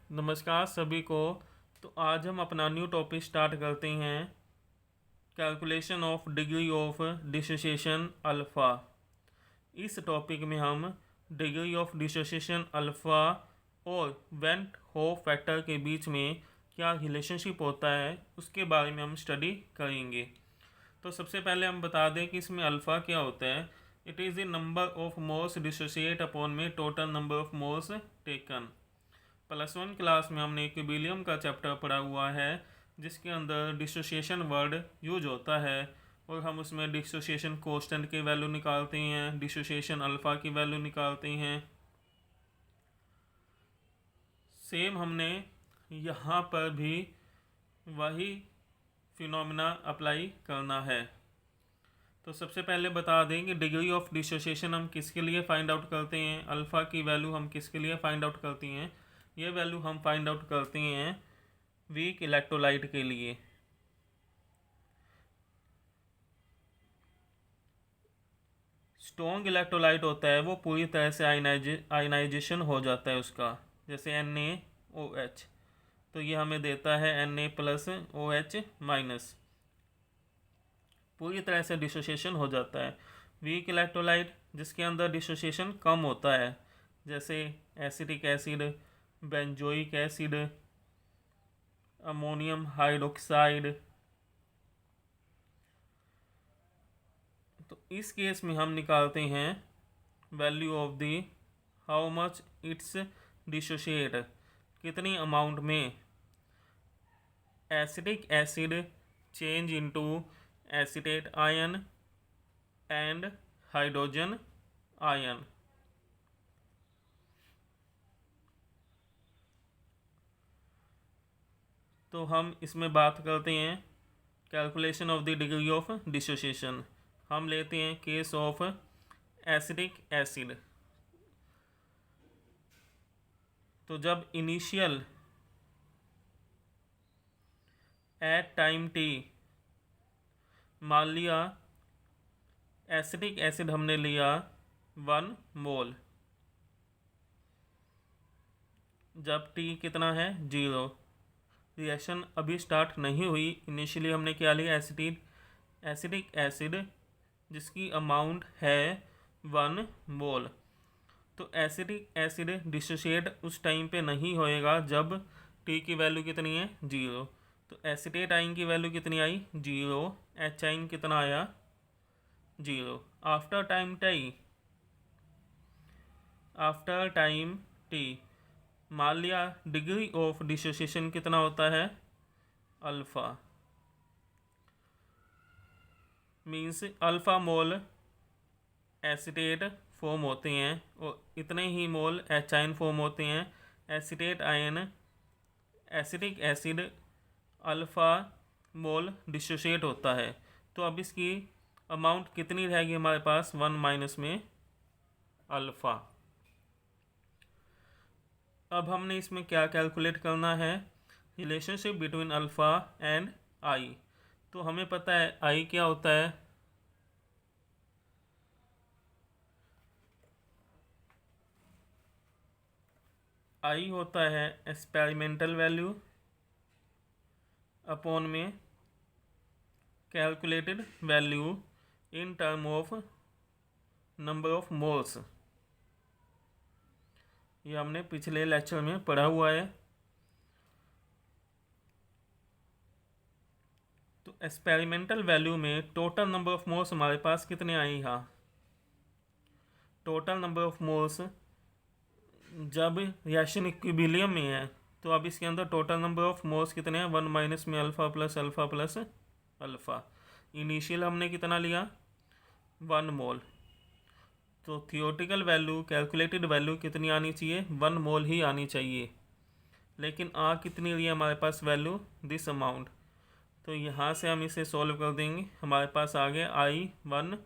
नमस्कार सभी को। तो आज हम अपना न्यू टॉपिक स्टार्ट करते हैं, calculation of degree of dissociation alpha. इस टॉपिक में हम डिग्री ऑफ डिसोसिएशन अल्फ़ा और वेंट होफ फैक्टर के बीच में क्या रिलेशनशिप होता है उसके बारे में हम स्टडी करेंगे। तो सबसे पहले हम बता दें कि इसमें अल्फ़ा क्या होता है। It is the number of moles dissociate upon में total number of moles taken. +1 class में हमने इक्विलिब्रियम का चैप्टर पढ़ा हुआ है जिसके अंदर डिसोसिएशन वर्ड यूज होता है और हम उसमें डिसोसिएशन कांस्टेंट की वैल्यू निकालते हैं, डिसोसिएशन अल्फ़ा की वैल्यू निकालते हैं। सेम हमने यहाँ पर भी वही फिनोमेना अप्लाई करना है। तो सबसे पहले बता दें कि डिग्री ऑफ डिसोसिएशन हम किसके लिए फाइंड आउट करते हैं, अल्फ़ा की वैल्यू हम किसके लिए फाइंड आउट करती हैं। ये वैल्यू हम फाइंड आउट करते हैं वीक इलेक्ट्रोलाइट के लिए। स्ट्रॉन्ग इलेक्ट्रोलाइट होता है वो पूरी तरह से आयनाइजेशन हो जाता है उसका, जैसे NaOH। तो ये हमें देता है Na+OH-, पूरी तरह से डिसोसिएशन हो जाता है। वीक इलेक्ट्रोलाइट जिसके अंदर डिसोसिएशन कम होता है, जैसे acetic acid, benzoic acid, ammonium hydroxide. तो इस केस में हम निकालते हैं value of the how much it's dissociate, कितनी अमाउंट में acetic acid change into acetate ion and hydrogen ion. तो हम इसमें बात करते हैं calculation of the degree of dissociation. हम लेते हैं केस ऑफ एसिटिक एसिड। तो जब इनिशियल एट टाइम टी, मान लिया एसिटिक एसिड हमने लिया 1 मोल, जब टी कितना है 0, रिएक्शन अभी स्टार्ट नहीं हुई, इनिशियली हमने क्या लिया एसिटिक एसिड जिसकी अमाउंट है 1 मोल। तो एसिटिक एसिड डिसोशिएट उस टाइम पे नहीं होएगा जब टी की वैल्यू कितनी है 0। तो एसिटेट आयन की वैल्यू कितनी आई 0, एच आयन कितना आया 0। आफ्टर टाइम टी मान लिया डिग्री ऑफ डिसोसिएशन कितना होता है alpha, means alpha mole acetate form होते हैं और इतने ही मोल एच आयन फॉर्म होते हैं। Acetate ion acetic acid alpha mole dissociate होता है। तो अब इसकी अमाउंट कितनी रहेगी हमारे पास 1 माइनस में अल्फ़ा। अब हमने इसमें क्या कैलकुलेट करना है, relationship between alpha and I. तो हमें पता है आई क्या होता है, आई होता है एक्सपेरिमेंटल वैल्यू अपॉन में calculated value in term of number of moles. ये हमने पिछले लेक्चर में पढ़ा हुआ है। तो एक्सपेरिमेंटल वैल्यू में टोटल नंबर ऑफ मोल्स हमारे पास कितने आए यहाँ, टोटल नंबर ऑफ मोल्स जब रिएक्शन इक्विलिब्रियम में है तो अब इसके अंदर टोटल नंबर ऑफ मोल्स कितने हैं 1 माइनस में alpha plus alpha plus alpha. Initial हमने कितना लिया 1 मोल, तो थियोरेटिकल वैल्यू कैलकुलेटेड वैल्यू कितनी आनी चाहिए 1 मोल ही आनी चाहिए, लेकिन आ कितनी रही है हमारे पास वैल्यू दिस अमाउंट। तो यहाँ से हम इसे सॉल्व कर देंगे, हमारे पास आ गया I1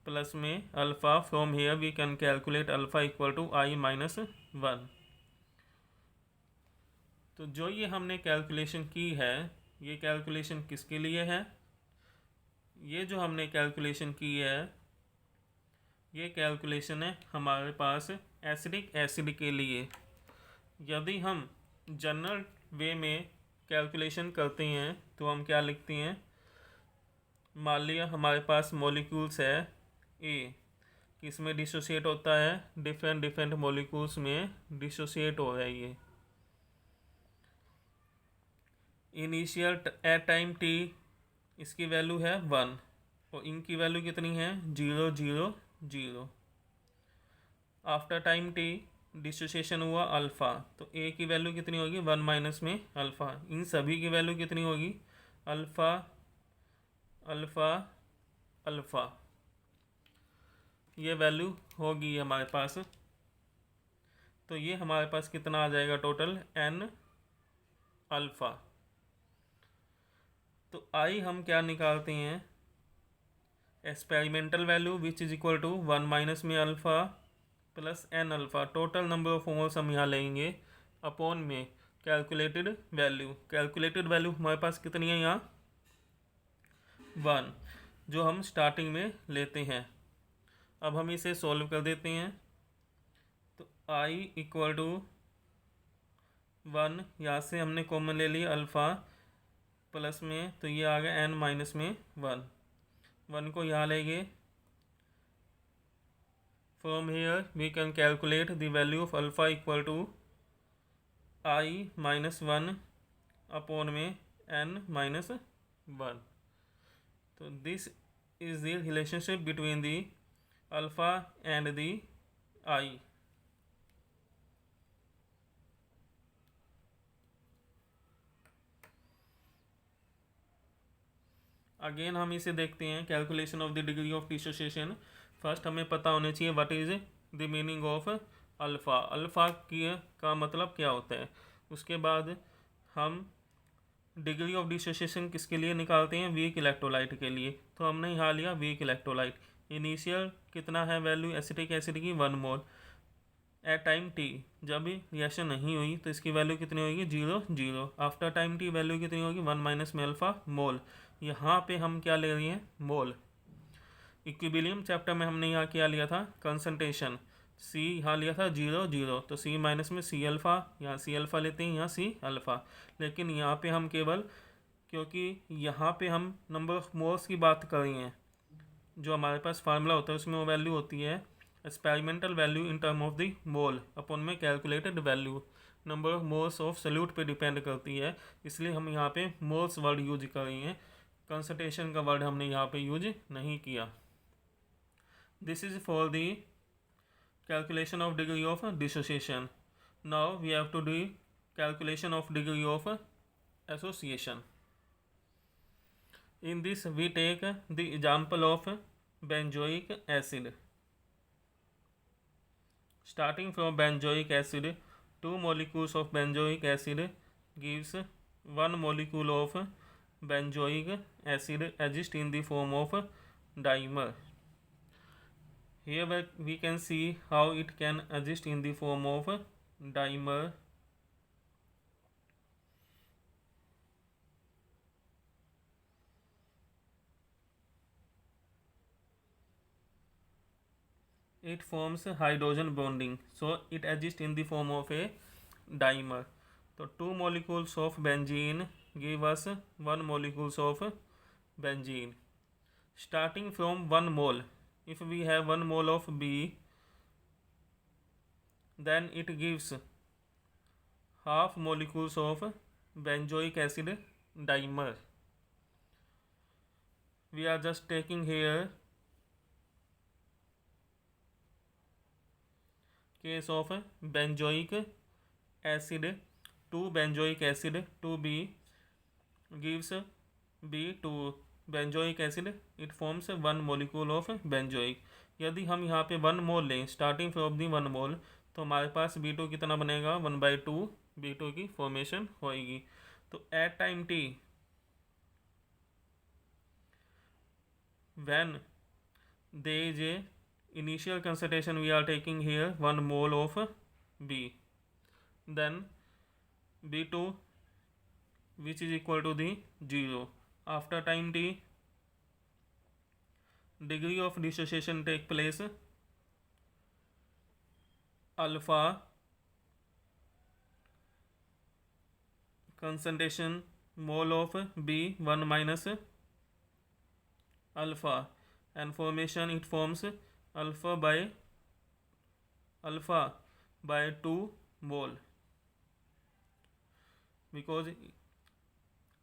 प्लस में alpha, from here we can calculate alpha equal to I-1। तो जो ये हमने कैलकुलेशन की है ये कैलकुलेशन किसके लिए है, ये जो हमने कैलकुलेशन की है ये कैलकुलेशन है हमारे पास एसिडिक एसिड के लिए। यदि हम जनरल वे में कैलकुलेशन करते हैं तो हम क्या लिखते हैं, मान लिया हमारे पास मॉलिक्यूल्स है ए, इसमें डिसोसिएट होता है, डिफरेंट डिफरेंट मॉलिक्यूल्स में डिसोसिएट हो रहा है ये। इनिशियल एट टाइम टी इसकी वैल्यू है 1 और इनकी वैल्यू कितनी है 0 0 0। आफ्टर टाइम टी डिसोसिएशन हुआ अल्फ़ा, तो ए की वैल्यू कितनी होगी 1 माइनस में अल्फ़ा। इन सभी की वैल्यू कितनी होगी अल्फ़ा अल्फ़ा अल्फ़ा, ये वैल्यू होगी हमारे पास। तो ये हमारे पास कितना आ जाएगा टोटल एन अल्फ़ा। तो आई हम क्या निकालते हैं, experimental value which is equal to 1 minus में alpha plus n alpha. Total number of moles हम यहाँ लेंगे अपॉन में कैलकुलेटेड वैल्यू। कैलकुलेटेड वैल्यू हमारे पास कितनी है यहाँ 1, जो हम स्टार्टिंग में लेते हैं। अब हम इसे सॉल्व कर देते हैं। तो आई इक्वल टू 1, यहाँ से हमने कॉमन ले लिया अल्फ़ा प्लस में, तो ये आ गया एन माइनस में 1 को यहाँ लेंगे। From here we can calculate the value of alpha equal to I minus 1 upon में एन माइनस 1। तो this is the relationship between the alpha and the I. Again हम इसे देखते हैं, calculation of the degree of dissociation. First हमें पता होना चाहिए what is the meaning of alpha. Alpha का मतलब क्या होता है। उसके बाद हम डिग्री ऑफ डिसोसिएशन किसके लिए निकालते हैं, वीक इलेक्ट्रोलाइट के लिए। तो हमने यहाँ लिया वीक इलेक्ट्रोलाइट। इनिशियल कितना है वैल्यू एसिटिक एसिड की 1 मोल। एट टाइम टी जब भी रिएक्शन नहीं हुई तो इसकी वैल्यू कितनी होगी 0 0। आफ्टर टाइम टी वैल्यू कितनी होगी 1 माइनस में अल्फ़ा मोल। यहाँ पे हम क्या ले रहे हैं मोल। इक्विलिब्रियम चैप्टर में हमने यहाँ क्या लिया था कंसंट्रेशन, सी यहाँ लिया था 0 0, तो सी माइनस में सी अल्फ़ा, यहाँ सी अल्फ़ा लेते हैं, यहाँ सी अल्फ़ा। लेकिन यहाँ पे हम केवल, क्योंकि यहाँ पे हम नंबर ऑफ मोल्स की बात कर रहे हैं, जो हमारे पास फार्मूला होता है उसमें वो वैल्यू होती है experimental value in term of the mole upon में calculated value. Number of moles of solute पे डिपेंड करती है, इसलिए हम यहाँ पे मोल्स वर्ड यूज कर रहे हैं, कंसंट्रेशन का वर्ड हमने यहाँ पे यूज नहीं किया। This is for the calculation of degree of dissociation. Now we have to do calculation of degree of association. In this we take the example of benzoic acid. Starting from benzoic acid, 2 molecules of benzoic acid gives 1 molecule of benzoic acid exist in the form of dimer. Here we can see how it can exist in the form of dimer. It forms hydrogen bonding, so it exists in the form of a dimer. So 2 molecules of benzene give us 1 molecules of benzene. Starting from 1 mole, if we have 1 mole of B, then it gives half molecules of benzoic acid dimer. We are just taking here case of benzoic acid, 2 benzoic acid 2B gives B to benzoic acid, it forms 1 molecule of benzoic. यदि हम यहाँ पे 1 मोल लें starting from the 1 मोल, तो हमारे पास B2 कितना बनेगा 1/2 B2 की फॉर्मेशन होएगी। तो at time T when there is a initial concentration we are taking here 1 mole of B, then B2 which is equal to the 0. After time T degree of dissociation take place alpha concentration mole of B 1 minus alpha, and formation it forms alpha by 2 mole, because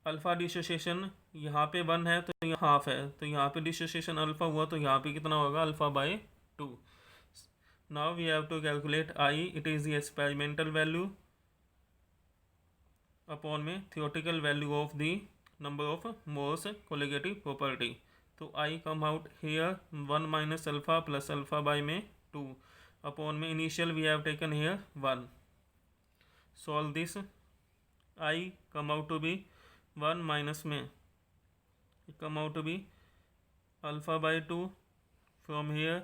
alpha dissociation यहाँ पे 1 है तो यहाँ half है, तो यहाँ पे dissociation alpha हुआ तो यहाँ पे कितना होगा, alpha by 2. Now we have to calculate I. It is the experimental value upon में theoretical value of the number of moles colligative property. तो I come out here 1 minus alpha plus alpha by में 2 upon में initial we have taken here 1. Solve this. I come out to be 1 minus में come out to be alpha by 2. From here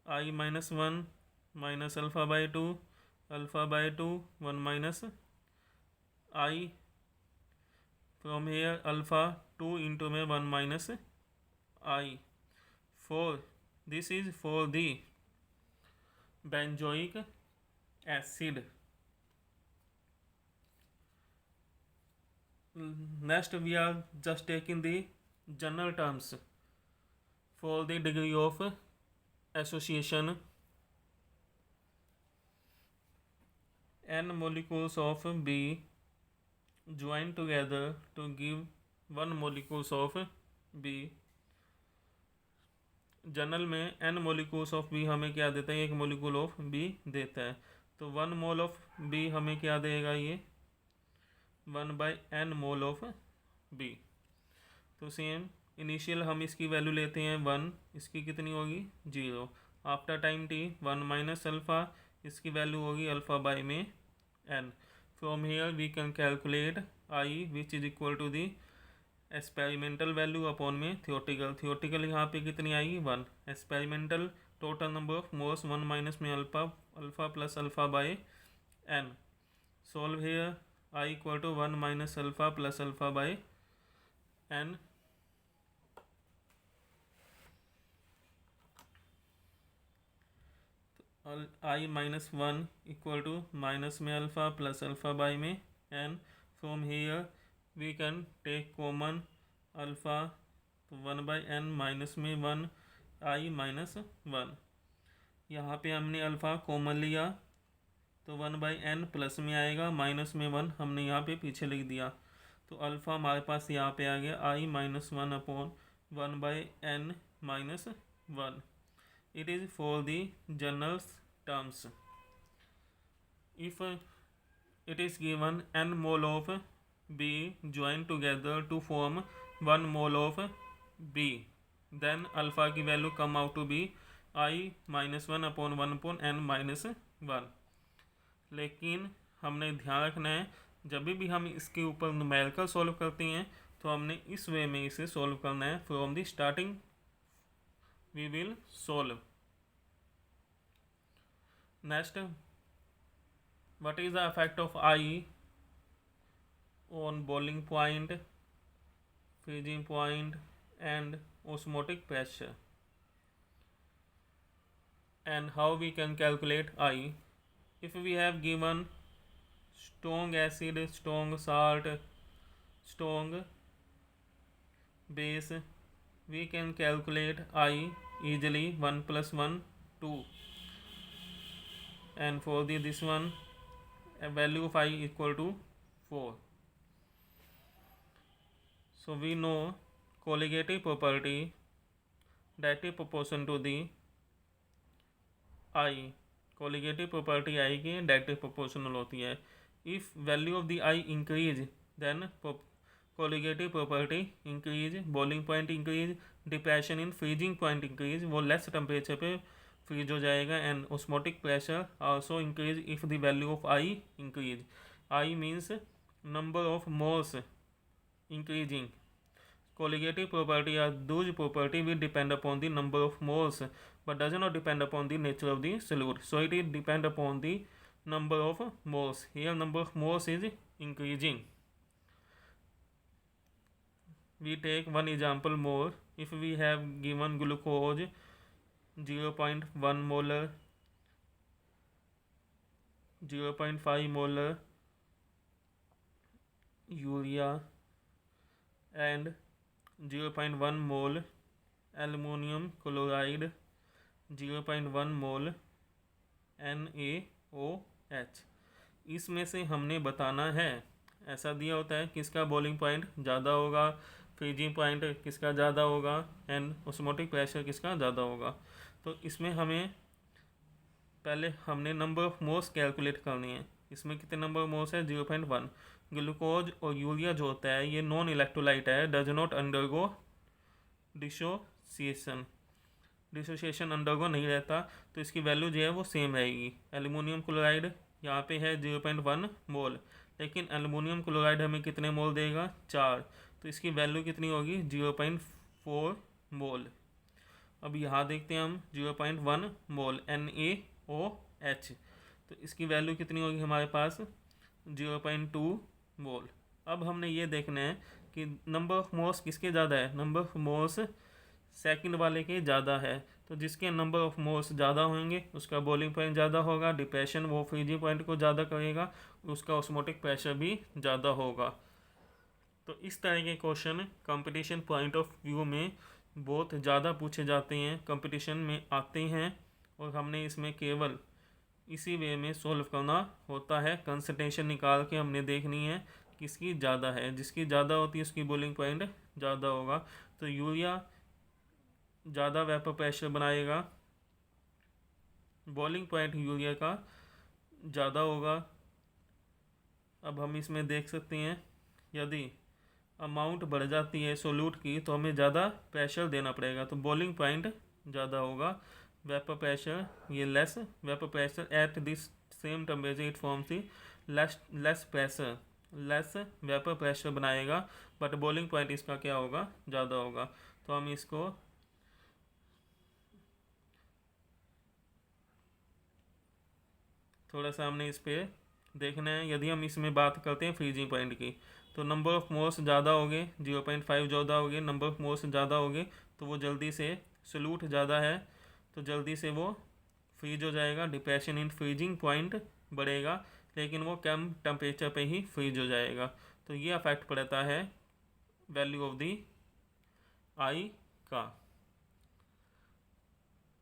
I minus 1 minus alpha by 2, alpha by 2 1 minus I. From here alpha 2 into में 1 minus I. This is for the benzoic acid. Next we are just taking the general terms for the degree of association. N molecules of B join together to give 1 molecules of B. General में n molecules of B हमें क्या देता है, 1 molecule of B देता है. तो 1 mole of B हमें क्या देगा, ये 1 by n mole of B. तो सेम इनिशियल हम इसकी वैल्यू लेते हैं 1, इसकी कितनी होगी 0. After time t 1 minus alpha, इसकी वैल्यू होगी अल्फ़ा बाई में n. From here we can calculate I which is equal to the experimental value upon में थियोरेटिकल यहाँ पे कितनी आएगी 1. Experimental total number of moles 1 minus में alpha plus alpha by n. Solve here I equal to 1 minus alpha plus alpha by n. I minus 1 equal to minus में alpha plus alpha by में n. From here we can take common alpha, तो 1 by n minus में 1 I minus 1. यहाँ पे हमने alpha common लिया तो 1 by n plus में आएगा, माइनस में 1 हमने यहाँ पे पीछे लिख दिया, तो अल्फ़ा हमारे पास यहाँ पे आ गया I minus 1 upon 1 by n minus 1. It is for the general terms. If it is given n mole of B join together to form 1 mole of B, then alpha की value come out to be I minus 1 upon 1 upon n minus 1. लेकिन हमने ध्यान रखना है, जब भी हम इसके ऊपर न्यूमेरिकल सॉल्व करते हैं तो हमने इस वे में इसे सॉल्व करना है. From the starting we will solve. Next, what is the effect of I on boiling point, freezing point and osmotic pressure, and how we can calculate I. If we have given strong acid, strong salt, strong base, we can calculate I easily. 1 plus 1 2, and for this one a value of I equal to 4. So we know colligative property that is proportion to the I. Colligative property I की directly proportional होती है. If value of the I increase then colligative property increase, boiling point increase, depression in freezing point increase, वो less temperature पे freeze हो जाएगा. And osmotic pressure also increase if the value of I increase. I means number of moles increasing. Colligative property are those property will depend upon the number of moles but does not depend upon the nature of the solute. So it is depend upon the number of moles. Here number of moles is increasing. We take one example more. If we have given glucose 0.1 molar, 0.5 molar, urea and 0.1 mole aluminium chloride, 0.1 mole NaOH। इसमें से हमने बताना है, ऐसा दिया होता है किसका बॉइलिंग पॉइंट ज़्यादा होगा, फ्रीजिंग पॉइंट किसका ज़्यादा होगा एंड ऑस्मोटिक प्रेशर किसका ज़्यादा होगा। तो इसमें हमें पहले हमने नंबर ऑफ मोल्स कैलकुलेट करनी है। इसमें कितने नंबर ऑफ मोल्स है, 0.1। ग्लूकोज और यूरिया जो होता है ये नॉन इलेक्ट्रोलाइट है, does not undergo dissociation, dissociation undergo नहीं रहता, तो इसकी वैल्यू जो है वो सेम रहेगी। एल्युमिनियम क्लोराइड यहाँ पे है 0.1 मोल, लेकिन एल्युमिनियम क्लोराइड हमें कितने मोल देगा, 4, तो इसकी वैल्यू कितनी होगी, 0.4 मोल। अब यहाँ देखते हैं हम 0.1 मोल NaOH, तो इसकी वैल्यू कितनी होगी हमारे पास, 0.2 मोल। अब हमने ये देखना है कि नंबर ऑफ मोल्स किसके ज़्यादा है, नंबर ऑफ मोल्स सेकंड वाले के ज़्यादा है, तो जिसके नंबर ऑफ मोल्स ज़्यादा होंगे उसका बॉइलिंग पॉइंट ज़्यादा होगा, डिप्रेशन वो फ्रीजिंग पॉइंट को ज़्यादा करेगा, उसका ऑस्मोटिक प्रेशर भी ज़्यादा होगा। तो इस तरह के question competition point of view में बहुत ज़्यादा पूछे जाते हैं, कंपटीशन में आते हैं, और हमने इसमें केवल इसी वे में सोल्व करना होता है। कंसंट्रेशन निकाल के हमने देखनी है किसकी ज़्यादा है, जिसकी ज़्यादा होती है उसकी बॉइलिंग पॉइंट ज़्यादा होगा। तो यूरिया ज़्यादा वेपर प्रेशर बनाएगा, बॉइलिंग पॉइंट यूरिया का ज़्यादा होगा। अब हम इसमें देख सकते हैं यदि अमाउंट बढ़ जाती है सोल्यूट की तो हमें ज़्यादा प्रेशर देना पड़ेगा, तो बॉइलिंग पॉइंट ज़्यादा होगा, वेपर प्रेशर ये less, vapour pressure at this same temperature it forms the less pressure, less vapour pressure बनाएगा, बट बॉइलिंग पॉइंट इसका क्या होगा, ज़्यादा होगा। तो हम इसको थोड़ा सा हमने इस पर देखना है। यदि हम इसमें बात करते हैं फ्रीजिंग पॉइंट की, तो नंबर ऑफ मोल्स ज़्यादा हो गए, 0.5 ज़्यादा हो गए, नंबर ऑफ मोल्स ज़्यादा हो गए, तो वो जल्दी से सोल्यूट ज़्यादा है तो जल्दी से वो फ्रीज हो जाएगा, डिप्रेशन इन फ्रीजिंग पॉइंट बढ़ेगा, लेकिन वो कम टेम्परेचर पे ही फ्रीज हो जाएगा। तो ये अफेक्ट पड़ता है वैल्यू ऑफ दी आई का।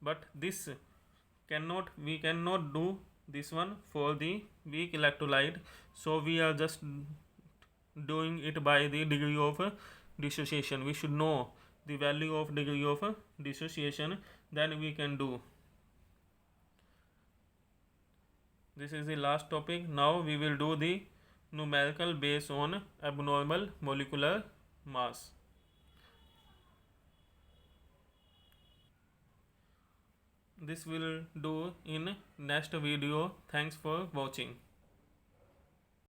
But this we cannot do this one for the weak electrolyte, so we are just doing it by the degree of dissociation. We should know the value of degree of dissociation, then we can do. This is the last topic. Now we will do the numerical based on abnormal molecular mass. This will do in next video. Thanks for watching.